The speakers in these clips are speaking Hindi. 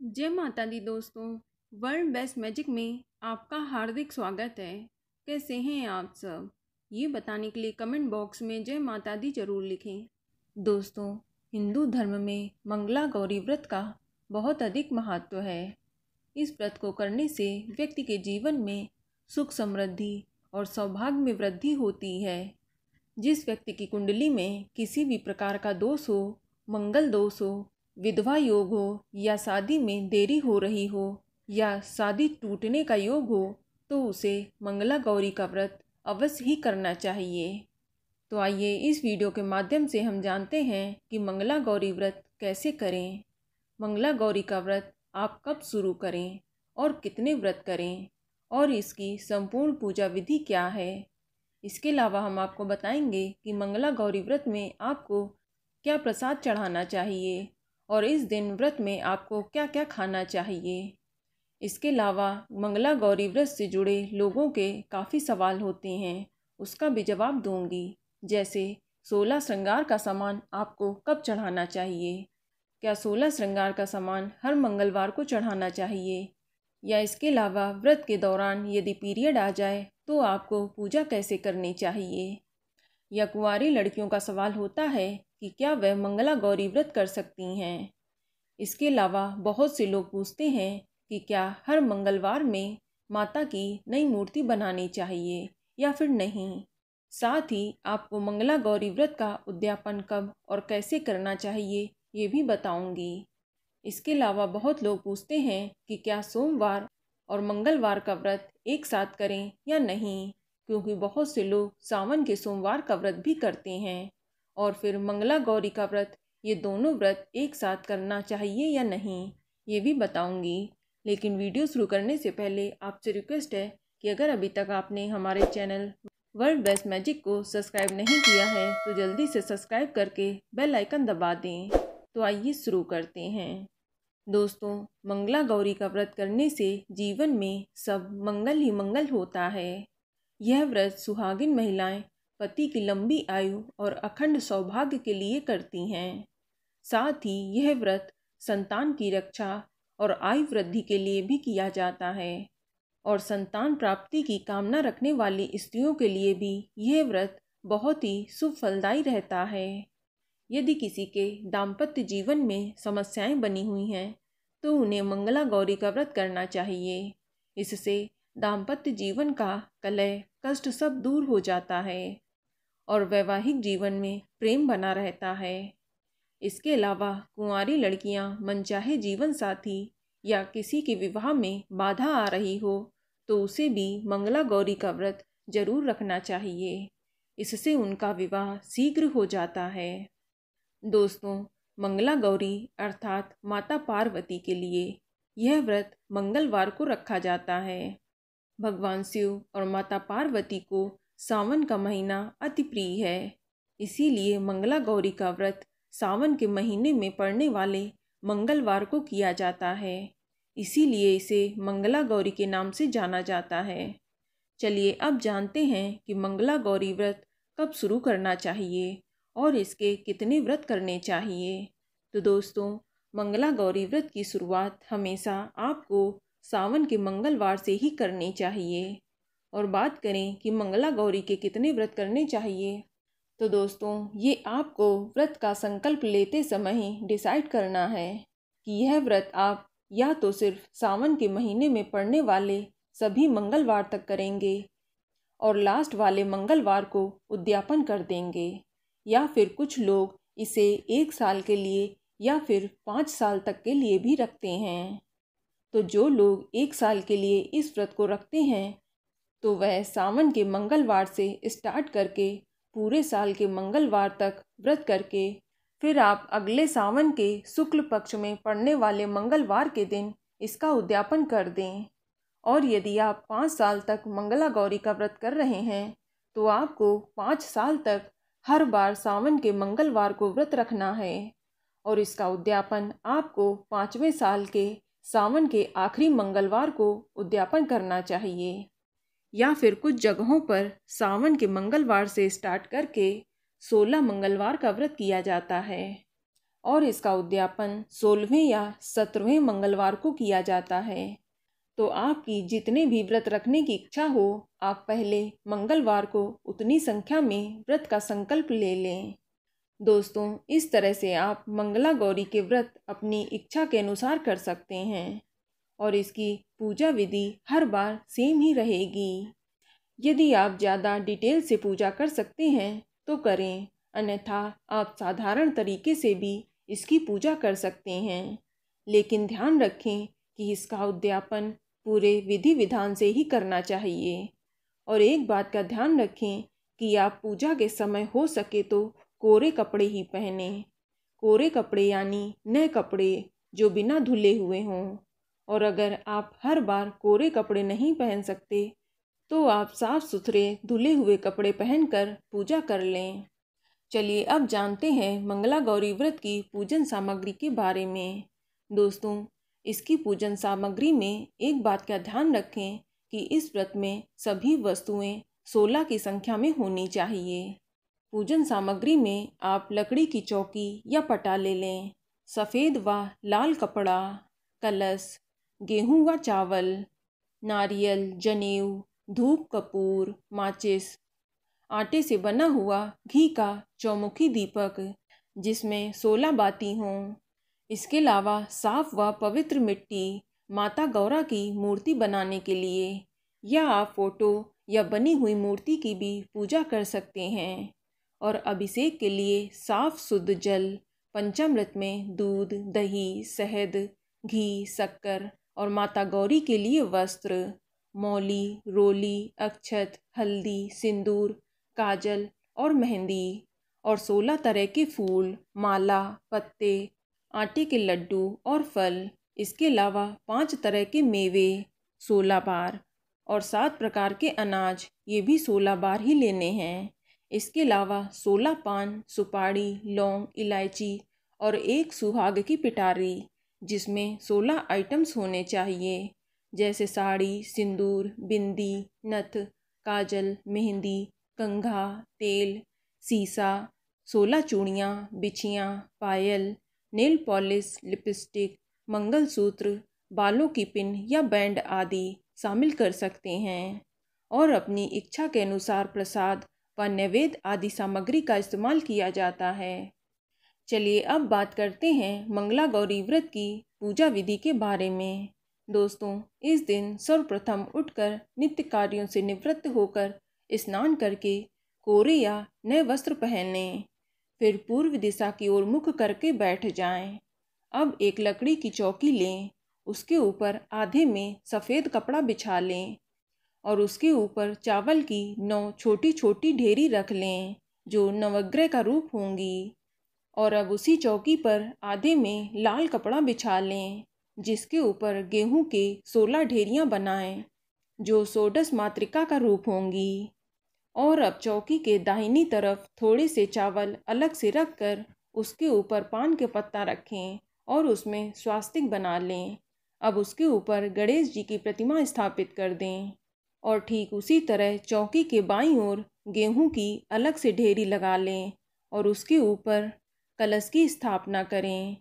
जय माता दी दोस्तों। वर्ल्ड बेस्ट मैजिक में आपका हार्दिक स्वागत है। कैसे हैं आप सब, ये बताने के लिए कमेंट बॉक्स में जय माता दी जरूर लिखें। दोस्तों, हिंदू धर्म में मंगला गौरी व्रत का बहुत अधिक महत्व है। इस व्रत को करने से व्यक्ति के जीवन में सुख समृद्धि और सौभाग्य में वृद्धि होती है। जिस व्यक्ति की कुंडली में किसी भी प्रकार का दोष हो, मंगल दोष हो, विधवा योग हो या शादी में देरी हो रही हो या शादी टूटने का योग हो, तो उसे मंगला गौरी का व्रत अवश्य ही करना चाहिए। तो आइए इस वीडियो के माध्यम से हम जानते हैं कि मंगला गौरी व्रत कैसे करें। मंगला गौरी का व्रत आप कब शुरू करें और कितने व्रत करें और इसकी संपूर्ण पूजा विधि क्या है। इसके अलावा हम आपको बताएंगे कि मंगला गौरी व्रत में आपको क्या प्रसाद चढ़ाना चाहिए और इस दिन व्रत में आपको क्या क्या खाना चाहिए। इसके अलावा मंगला गौरी व्रत से जुड़े लोगों के काफ़ी सवाल होते हैं, उसका भी जवाब दूंगी। जैसे 16 श्रृंगार का सामान आपको कब चढ़ाना चाहिए, क्या 16 श्रृंगार का सामान हर मंगलवार को चढ़ाना चाहिए, या इसके अलावा व्रत के दौरान यदि पीरियड आ जाए तो आपको पूजा कैसे करनी चाहिए। या कुंवारी लड़कियों का सवाल होता है कि क्या वह मंगला गौरी व्रत कर सकती हैं। इसके अलावा बहुत से लोग पूछते हैं कि क्या हर मंगलवार में माता की नई मूर्ति बनानी चाहिए या फिर नहीं। साथ ही आपको मंगला गौरी व्रत का उद्यापन कब और कैसे करना चाहिए ये भी बताऊंगी। इसके अलावा बहुत लोग पूछते हैं कि क्या सोमवार और मंगलवार का व्रत एक साथ करें या नहीं, क्योंकि बहुत से लोग सावन के सोमवार का व्रत भी करते हैं और फिर मंगला गौरी का व्रत, ये दोनों व्रत एक साथ करना चाहिए या नहीं, ये भी बताऊंगी। लेकिन वीडियो शुरू करने से पहले आपसे रिक्वेस्ट है कि अगर अभी तक आपने हमारे चैनल वर्ल्ड बेस्ट मैजिक को सब्सक्राइब नहीं किया है तो जल्दी से सब्सक्राइब करके बेल आइकन दबा दें। तो आइए शुरू करते हैं। दोस्तों, मंगला गौरी का व्रत करने से जीवन में सब मंगल ही मंगल होता है। यह व्रत सुहागिन महिलाएं पति की लंबी आयु और अखंड सौभाग्य के लिए करती हैं। साथ ही यह व्रत संतान की रक्षा और आयु वृद्धि के लिए भी किया जाता है और संतान प्राप्ति की कामना रखने वाली स्त्रियों के लिए भी यह व्रत बहुत ही शुभ फलदायी रहता है। यदि किसी के दाम्पत्य जीवन में समस्याएं बनी हुई हैं तो उन्हें मंगला गौरी का व्रत करना चाहिए। इससे दाम्पत्य जीवन का कलह कष्ट सब दूर हो जाता है और वैवाहिक जीवन में प्रेम बना रहता है। इसके अलावा कुंवारी लड़कियां मनचाहे जीवन साथी या किसी के विवाह में बाधा आ रही हो तो उसे भी मंगला गौरी का व्रत जरूर रखना चाहिए। इससे उनका विवाह शीघ्र हो जाता है। दोस्तों, मंगला गौरी अर्थात माता पार्वती के लिए यह व्रत मंगलवार को रखा जाता है। भगवान शिव और माता पार्वती को सावन का महीना अति प्रिय है, इसीलिए मंगला गौरी का व्रत सावन के महीने में पड़ने वाले मंगलवार को किया जाता है। इसीलिए इसे मंगला गौरी के नाम से जाना जाता है। चलिए अब जानते हैं कि मंगला गौरी व्रत कब शुरू करना चाहिए और इसके कितने व्रत करने चाहिए। तो दोस्तों, मंगला गौरी व्रत की शुरुआत हमेशा आपको सावन के मंगलवार से ही करनी चाहिए। और बात करें कि मंगला गौरी के कितने व्रत करने चाहिए, तो दोस्तों ये आपको व्रत का संकल्प लेते समय ही डिसाइड करना है कि यह व्रत आप या तो सिर्फ सावन के महीने में पड़ने वाले सभी मंगलवार तक करेंगे और लास्ट वाले मंगलवार को उद्यापन कर देंगे, या फिर कुछ लोग इसे 1 साल के लिए या फिर 5 साल तक के लिए भी रखते हैं। तो जो लोग 1 साल के लिए इस व्रत को रखते हैं तो वह सावन के मंगलवार से स्टार्ट करके पूरे साल के मंगलवार तक व्रत करके फिर आप अगले सावन के शुक्ल पक्ष में पड़ने वाले मंगलवार के दिन इसका उद्यापन कर दें। और यदि आप 5 साल तक मंगला गौरी का व्रत कर रहे हैं तो आपको 5 साल तक हर बार सावन के मंगलवार को व्रत रखना है और इसका उद्यापन आपको 5वें साल के सावन के आखिरी मंगलवार को उद्यापन करना चाहिए। या फिर कुछ जगहों पर सावन के मंगलवार से स्टार्ट करके 16 मंगलवार का व्रत किया जाता है। और इसका उद्यापन 16वें या 17वें मंगलवार को किया जाता है। तो आपकी जितने भी व्रत रखने की इच्छा हो, आप पहले मंगलवार को उतनी संख्या में व्रत का संकल्प ले लें। दोस्तों, इस तरह से आप मंगला गौरी के व्रत अपनी इच्छा के अनुसार कर सकते हैं और इसकी पूजा विधि हर बार सेम ही रहेगी। यदि आप ज़्यादा डिटेल से पूजा कर सकते हैं तो करें, अन्यथा आप साधारण तरीके से भी इसकी पूजा कर सकते हैं। लेकिन ध्यान रखें कि इसका उद्यापन पूरे विधि विधान से ही करना चाहिए। और एक बात का ध्यान रखें कि आप पूजा के समय हो सके तो कोरे कपड़े ही पहने। कोरे कपड़े यानी नए कपड़े जो बिना धुले हुए हों। और अगर आप हर बार कोरे कपड़े नहीं पहन सकते तो आप साफ सुथरे धुले हुए कपड़े पहनकर पूजा कर लें। चलिए अब जानते हैं मंगला गौरी व्रत की पूजन सामग्री के बारे में। दोस्तों, इसकी पूजन सामग्री में एक बात का ध्यान रखें कि इस व्रत में सभी वस्तुएं 16 की संख्या में होनी चाहिए। पूजन सामग्री में आप लकड़ी की चौकी या पटा ले लें, सफ़ेद व लाल कपड़ा, कलश, गेहूं व चावल, नारियल, जनेऊ, धूप कपूर, माचिस, आटे से बना हुआ घी का चौमुखी दीपक जिसमें 16 बाती हों। इसके अलावा साफ व पवित्र मिट्टी माता गौरा की मूर्ति बनाने के लिए, या आप फोटो या बनी हुई मूर्ति की भी पूजा कर सकते हैं। और अभिषेक के लिए साफ शुद्ध जल, पंचामृत में दूध, दही, शहद, घी, शक्कर और माता गौरी के लिए वस्त्र, मौली, रोली, अक्षत, हल्दी, सिंदूर, काजल और मेहंदी और 16 तरह के फूल, माला, पत्ते, आटे के लड्डू और फल। इसके अलावा 5 तरह के मेवे 16 बार और 7 प्रकार के अनाज, ये भी 16 बार ही लेने हैं। इसके अलावा 16 पान, सुपारी, लौंग, इलायची और एक सुहाग की पिटारी जिसमें 16 आइटम्स होने चाहिए, जैसे साड़ी, सिंदूर, बिंदी, नथ, काजल, मेहंदी, कंघा, तेल, सीसा, 16 चूड़ियाँ, बिछियाँ, पायल, नेल पॉलिश, लिपस्टिक, मंगलसूत्र, बालों की पिन या बैंड आदि शामिल कर सकते हैं। और अपनी इच्छा के अनुसार प्रसाद व नैवेद्य आदि सामग्री का इस्तेमाल किया जाता है। चलिए अब बात करते हैं मंगला गौरी व्रत की पूजा विधि के बारे में। दोस्तों, इस दिन सर्वप्रथम उठकर नित्य कार्यों से निवृत्त होकर स्नान करके कोरे या नए वस्त्र पहनें। फिर पूर्व दिशा की ओर मुख करके बैठ जाएं। अब एक लकड़ी की चौकी लें, उसके ऊपर आधे में सफ़ेद कपड़ा बिछा लें और उसके ऊपर चावल की 9 छोटी छोटी ढेरी रख लें जो नवग्रह का रूप होंगी। और अब उसी चौकी पर आधे में लाल कपड़ा बिछा लें जिसके ऊपर गेहूं के 16 ढेरियां बनाएं जो षोडश मातृका का रूप होंगी। और अब चौकी के दाहिनी तरफ थोड़े से चावल अलग से रखकर उसके ऊपर पान के पत्ता रखें और उसमें स्वास्तिक बना लें। अब उसके ऊपर गणेश जी की प्रतिमा स्थापित कर दें और ठीक उसी तरह चौकी के बाईं ओर गेहूं की अलग से ढेरी लगा लें और उसके ऊपर कलश की स्थापना करें।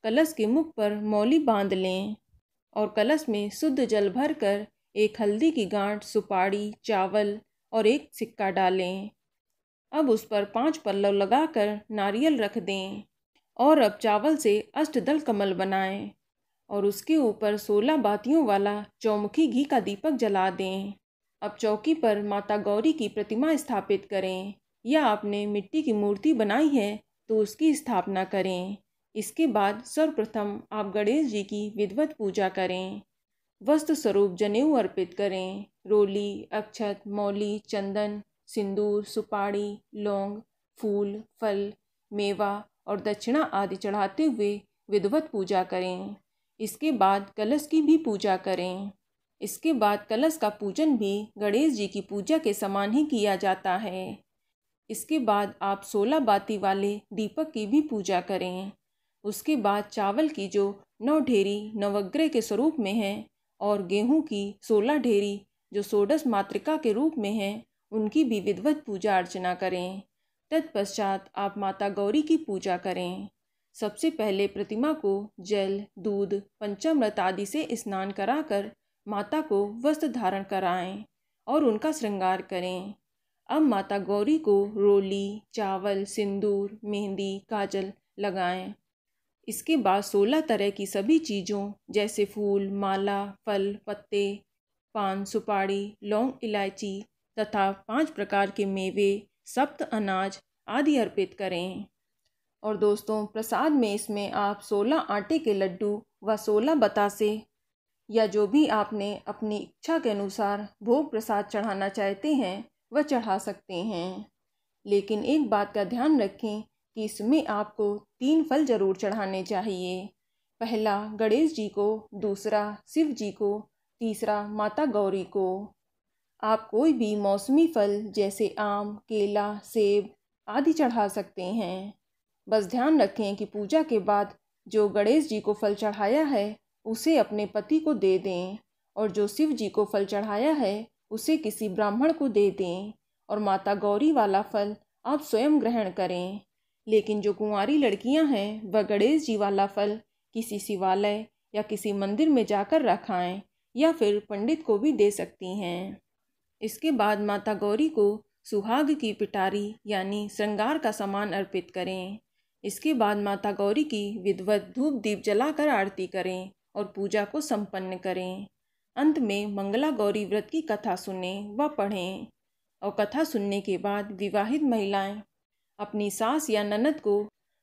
कलश के मुख पर मौली बांध लें और कलश में शुद्ध जल भरकर एक हल्दी की गांठ, सुपारी, चावल और एक सिक्का डालें। अब उस पर 5 पल्लव लगाकर नारियल रख दें और अब चावल से अष्टदल कमल बनाएं और उसके ऊपर 16 बातियों वाला चौमुखी घी का दीपक जला दें। अब चौकी पर माता गौरी की प्रतिमा स्थापित करें या आपने मिट्टी की मूर्ति बनाई है तो उसकी स्थापना करें। इसके बाद सर्वप्रथम आप गणेश जी की विधिवत पूजा करें। वस्त्र स्वरूप जनेऊ अर्पित करें। रोली, अक्षत, मौली, चंदन, सिंदूर, सुपारी, लौंग, फूल, फल, मेवा और दक्षिणा आदि चढ़ाते हुए विधिवत पूजा करें। इसके बाद कलश की भी पूजा करें। इसके बाद कलश का पूजन भी गणेश जी की पूजा के समान ही किया जाता है। इसके बाद आप 16 बाती वाले दीपक की भी पूजा करें। उसके बाद चावल की जो 9 ढेरी नवग्रह के स्वरूप में है और गेहूं की 16 ढेरी जो षोडश मातृका के रूप में है, उनकी भी विधिवत पूजा अर्चना करें। तत्पश्चात आप माता गौरी की पूजा करें। सबसे पहले प्रतिमा को जल, दूध, पंचामृत आदि से स्नान कराकर माता को वस्त्र धारण कराएं और उनका श्रृंगार करें। अब माता गौरी को रोली, चावल, सिंदूर, मेहंदी, काजल लगाएं। इसके बाद 16 तरह की सभी चीज़ों जैसे फूल, माला, फल, पत्ते, पान, सुपारी, लौंग, इलायची तथा 5 प्रकार के मेवे, सप्त अनाज आदि अर्पित करें। और दोस्तों, प्रसाद में इसमें आप 16 आटे के लड्डू व 16 बतासे या जो भी आपने अपनी इच्छा के अनुसार भोग प्रसाद चढ़ाना चाहते हैं वह चढ़ा सकते हैं। लेकिन एक बात का ध्यान रखें कि इसमें आपको 3 फल जरूर चढ़ाने चाहिए। पहला गणेश जी को, दूसरा शिव जी को, तीसरा माता गौरी को। आप कोई भी मौसमी फल जैसे आम, केला, सेब आदि चढ़ा सकते हैं। बस ध्यान रखें कि पूजा के बाद जो गणेश जी को फल चढ़ाया है उसे अपने पति को दे दें और जो शिव जी को फल चढ़ाया है उसे किसी ब्राह्मण को दे दें और माता गौरी वाला फल आप स्वयं ग्रहण करें। लेकिन जो कुंवारी लड़कियां हैं वह गणेश जी वाला फल किसी शिवालय या किसी मंदिर में जाकर रखाएं या फिर पंडित को भी दे सकती हैं। इसके बाद माता गौरी को सुहाग की पिटारी यानी श्रृंगार का सामान अर्पित करें। इसके बाद माता गौरी की विधिवत धूप दीप जलाकर आरती करें और पूजा को संपन्न करें। अंत में मंगला गौरी व्रत की कथा सुनें व पढ़ें और कथा सुनने के बाद विवाहित महिलाएं अपनी सास या ननद को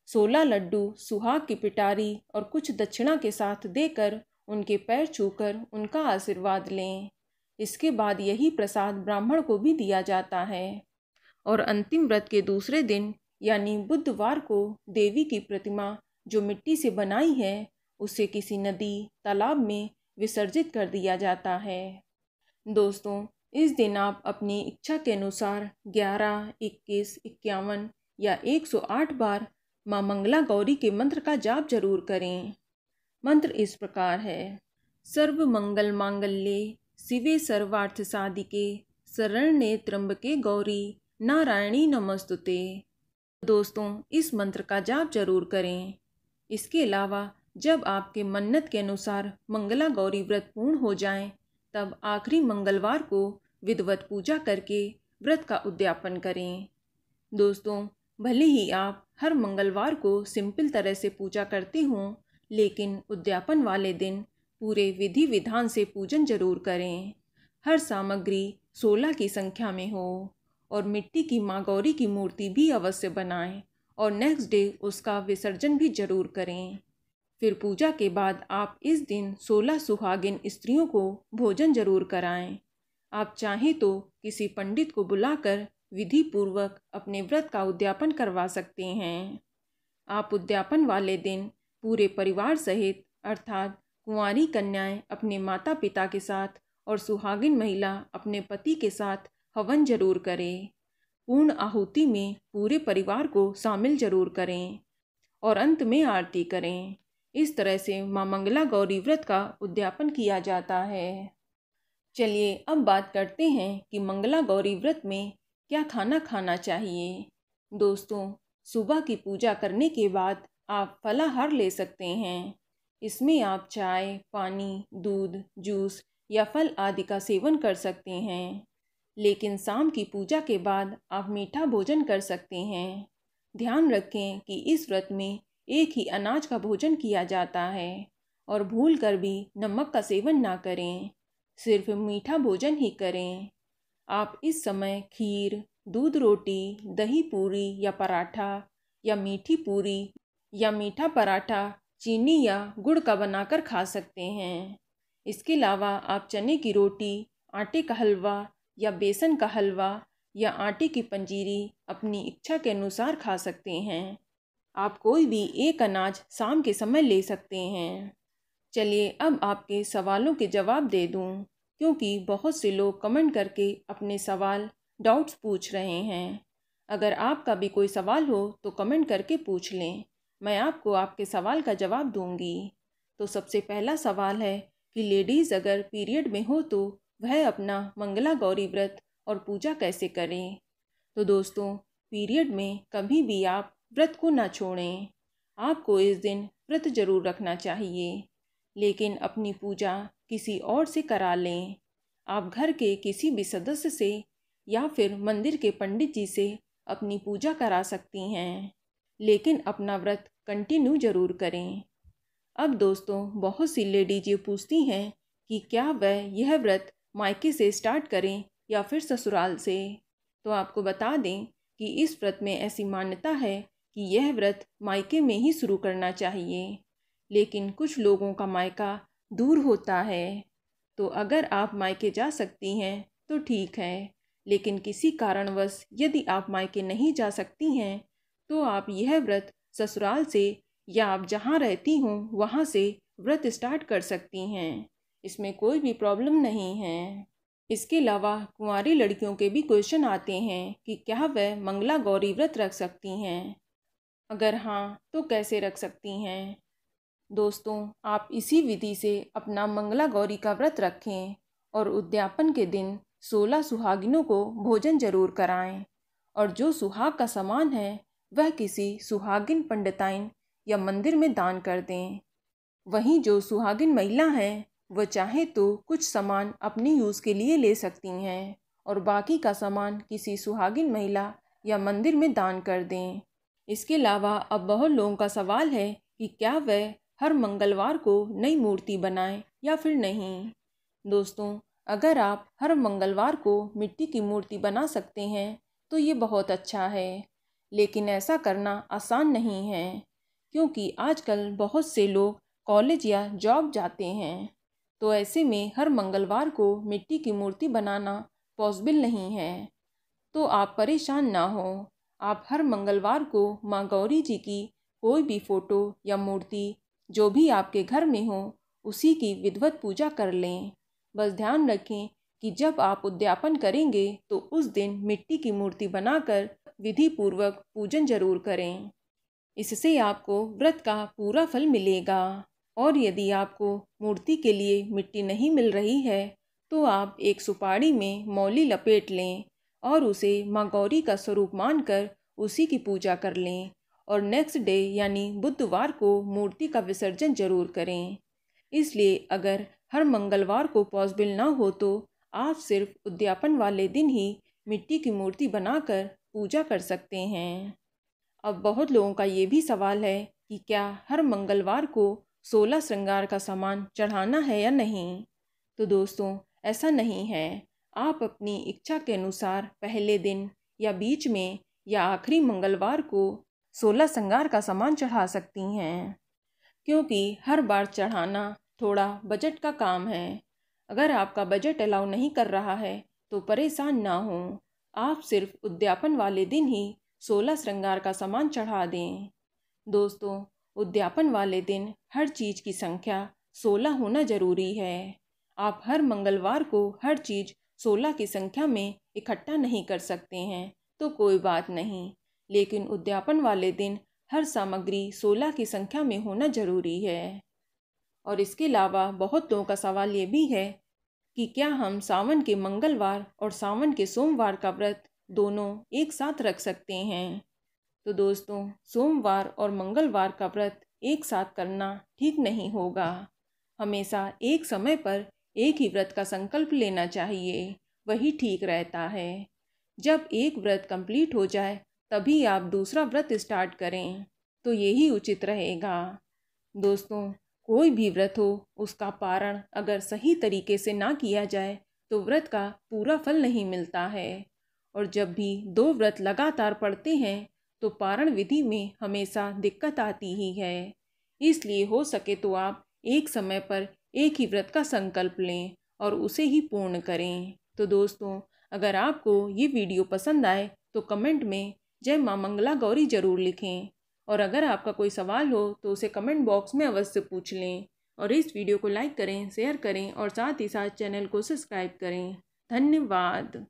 16 लड्डू, सुहाग की पिटारी और कुछ दक्षिणा के साथ देकर उनके पैर छूकर उनका आशीर्वाद लें। इसके बाद यही प्रसाद ब्राह्मण को भी दिया जाता है। और अंतिम व्रत के दूसरे दिन यानी बुधवार को देवी की प्रतिमा जो मिट्टी से बनाई है उसे किसी नदी, तालाब में विसर्जित कर दिया जाता है। दोस्तों, इस दिन आप अपनी इच्छा के अनुसार 11, 21, 51 या 108 बार माँ मंगला गौरी के मंत्र का जाप जरूर करें। मंत्र इस प्रकार है: सर्व मंगल मांगल्ये शिवे सर्वार्थ साधिके शरण्ये त्र्यंबके गौरी नारायणी नमस्तुते। दोस्तों, इस मंत्र का जाप जरूर करें। इसके अलावा जब आपके मन्नत के अनुसार मंगला गौरी व्रत पूर्ण हो जाएं, तब आखिरी मंगलवार को विधिवत पूजा करके व्रत का उद्यापन करें। दोस्तों, भले ही आप हर मंगलवार को सिंपल तरह से पूजा करते हों, लेकिन उद्यापन वाले दिन पूरे विधि विधान से पूजन जरूर करें। हर सामग्री 16 की संख्या में हो और मिट्टी की माँ गौरी की मूर्ति भी अवश्य बनाएं और नेक्स्ट डे उसका विसर्जन भी जरूर करें। फिर पूजा के बाद आप इस दिन 16 सुहागिन स्त्रियों को भोजन जरूर कराएं। आप चाहें तो किसी पंडित को बुलाकर विधि पूर्वक अपने व्रत का उद्यापन करवा सकते हैं। आप उद्यापन वाले दिन पूरे परिवार सहित अर्थात कुंवारी कन्याएं अपने माता पिता के साथ और सुहागिन महिला अपने पति के साथ हवन जरूर करें। पूर्ण आहुति में पूरे परिवार को शामिल जरूर करें और अंत में आरती करें। इस तरह से माँ मंगला गौरी व्रत का उद्यापन किया जाता है। चलिए अब बात करते हैं कि मंगला गौरी व्रत में क्या खाना खाना चाहिए। दोस्तों, सुबह की पूजा करने के बाद आप फलाहार ले सकते हैं। इसमें आप चाय, पानी, दूध, जूस या फल आदि का सेवन कर सकते हैं। लेकिन शाम की पूजा के बाद आप मीठा भोजन कर सकते हैं। ध्यान रखें कि इस व्रत में एक ही अनाज का भोजन किया जाता है और भूल कर भी नमक का सेवन ना करें, सिर्फ मीठा भोजन ही करें। आप इस समय खीर, दूध रोटी, दही पूरी या पराठा या मीठी पूरी या मीठा पराठा चीनी या गुड़ का बनाकर खा सकते हैं। इसके अलावा आप चने की रोटी, आटे का हलवा या बेसन का हलवा या आटे की पंजीरी अपनी इच्छा के अनुसार खा सकते हैं। आप कोई भी एक अनाज शाम के समय ले सकते हैं। चलिए अब आपके सवालों के जवाब दे दूं, क्योंकि बहुत से लोग कमेंट करके अपने सवाल, डाउट्स पूछ रहे हैं। अगर आपका भी कोई सवाल हो तो कमेंट करके पूछ लें, मैं आपको आपके सवाल का जवाब दूंगी। तो सबसे पहला सवाल है कि लेडीज़ अगर पीरियड में हो तो वह अपना मंगला गौरी व्रत और पूजा कैसे करें। तो दोस्तों, पीरियड में कभी भी आप व्रत को ना छोड़ें। आपको इस दिन व्रत जरूर रखना चाहिए, लेकिन अपनी पूजा किसी और से करा लें। आप घर के किसी भी सदस्य से या फिर मंदिर के पंडित जी से अपनी पूजा करा सकती हैं, लेकिन अपना व्रत कंटिन्यू जरूर करें। अब दोस्तों, बहुत सी लेडीज ये पूछती हैं कि क्या वह यह व्रत मायके से स्टार्ट करें या फिर ससुराल से। तो आपको बता दें कि इस व्रत में ऐसी मान्यता है कि यह व्रत मायके में ही शुरू करना चाहिए, लेकिन कुछ लोगों का मायका दूर होता है। तो अगर आप मायके जा सकती हैं तो ठीक है, लेकिन किसी कारणवश यदि आप मायके नहीं जा सकती हैं तो आप यह व्रत ससुराल से या आप जहाँ रहती हों वहाँ से व्रत स्टार्ट कर सकती हैं। इसमें कोई भी प्रॉब्लम नहीं है। इसके अलावा कुंवारी लड़कियों के भी क्वेश्चन आते हैं कि क्या वह मंगला गौरी व्रत रख सकती हैं, अगर हाँ तो कैसे रख सकती हैं। दोस्तों, आप इसी विधि से अपना मंगला गौरी का व्रत रखें और उद्यापन के दिन 16 सुहागिनों को भोजन जरूर कराएं, और जो सुहाग का सामान है वह किसी सुहागिन पंडिताइन या मंदिर में दान कर दें। वहीं जो सुहागिन महिला हैं वह चाहे तो कुछ सामान अपने यूज़ के लिए ले सकती हैं और बाकी का सामान किसी सुहागिन महिला या मंदिर में दान कर दें। इसके अलावा अब बहुत लोगों का सवाल है कि क्या वह हर मंगलवार को नई मूर्ति बनाएं या फिर नहीं। दोस्तों, अगर आप हर मंगलवार को मिट्टी की मूर्ति बना सकते हैं तो ये बहुत अच्छा है, लेकिन ऐसा करना आसान नहीं है, क्योंकि आजकल बहुत से लोग कॉलेज या जॉब जाते हैं। तो ऐसे में हर मंगलवार को मिट्टी की मूर्ति बनाना पॉसिबल नहीं है। तो आप परेशान ना हो, आप हर मंगलवार को माँ गौरी जी की कोई भी फ़ोटो या मूर्ति जो भी आपके घर में हो उसी की विधिवत पूजा कर लें। बस ध्यान रखें कि जब आप उद्यापन करेंगे तो उस दिन मिट्टी की मूर्ति बनाकर विधि पूर्वक पूजन जरूर करें। इससे आपको व्रत का पूरा फल मिलेगा। और यदि आपको मूर्ति के लिए मिट्टी नहीं मिल रही है तो आप एक सुपारी में मौली लपेट लें और उसे माँ गौरी का स्वरूप मानकर उसी की पूजा कर लें, और नेक्स्ट डे यानी बुधवार को मूर्ति का विसर्जन जरूर करें। इसलिए अगर हर मंगलवार को पॉसिबल ना हो तो आप सिर्फ उद्यापन वाले दिन ही मिट्टी की मूर्ति बनाकर पूजा कर सकते हैं। अब बहुत लोगों का ये भी सवाल है कि क्या हर मंगलवार को 16 श्रृंगार का सामान चढ़ाना है या नहीं। तो दोस्तों, ऐसा नहीं है। आप अपनी इच्छा के अनुसार पहले दिन या बीच में या आखिरी मंगलवार को 16 श्रृंगार का सामान चढ़ा सकती हैं, क्योंकि हर बार चढ़ाना थोड़ा बजट का काम है। अगर आपका बजट अलाउ नहीं कर रहा है तो परेशान ना हो, आप सिर्फ उद्यापन वाले दिन ही 16 श्रृंगार का सामान चढ़ा दें। दोस्तों, उद्यापन वाले दिन हर चीज़ की संख्या 16 होना ज़रूरी है। आप हर मंगलवार को हर चीज़ 16 की संख्या में इकट्ठा नहीं कर सकते हैं तो कोई बात नहीं, लेकिन उद्यापन वाले दिन हर सामग्री 16 की संख्या में होना ज़रूरी है। और इसके अलावा बहुत लोगों का सवाल ये भी है कि क्या हम सावन के मंगलवार और सावन के सोमवार का व्रत दोनों एक साथ रख सकते हैं। तो दोस्तों, सोमवार और मंगलवार का व्रत एक साथ करना ठीक नहीं होगा। हमेशा एक समय पर एक ही व्रत का संकल्प लेना चाहिए, वही ठीक रहता है। जब एक व्रत कंप्लीट हो जाए तभी आप दूसरा व्रत स्टार्ट करें तो यही उचित रहेगा। दोस्तों, कोई भी व्रत हो उसका पारण अगर सही तरीके से ना किया जाए तो व्रत का पूरा फल नहीं मिलता है। और जब भी 2 व्रत लगातार पड़ते हैं तो पारण विधि में हमेशा दिक्कत आती ही है। इसलिए हो सके तो आप एक समय पर एक ही व्रत का संकल्प लें और उसे ही पूर्ण करें। तो दोस्तों, अगर आपको ये वीडियो पसंद आए तो कमेंट में जय माँ मंगला गौरी ज़रूर लिखें, और अगर आपका कोई सवाल हो तो उसे कमेंट बॉक्स में अवश्य पूछ लें। और इस वीडियो को लाइक करें, शेयर करें और साथ ही साथ चैनल को सब्सक्राइब करें। धन्यवाद।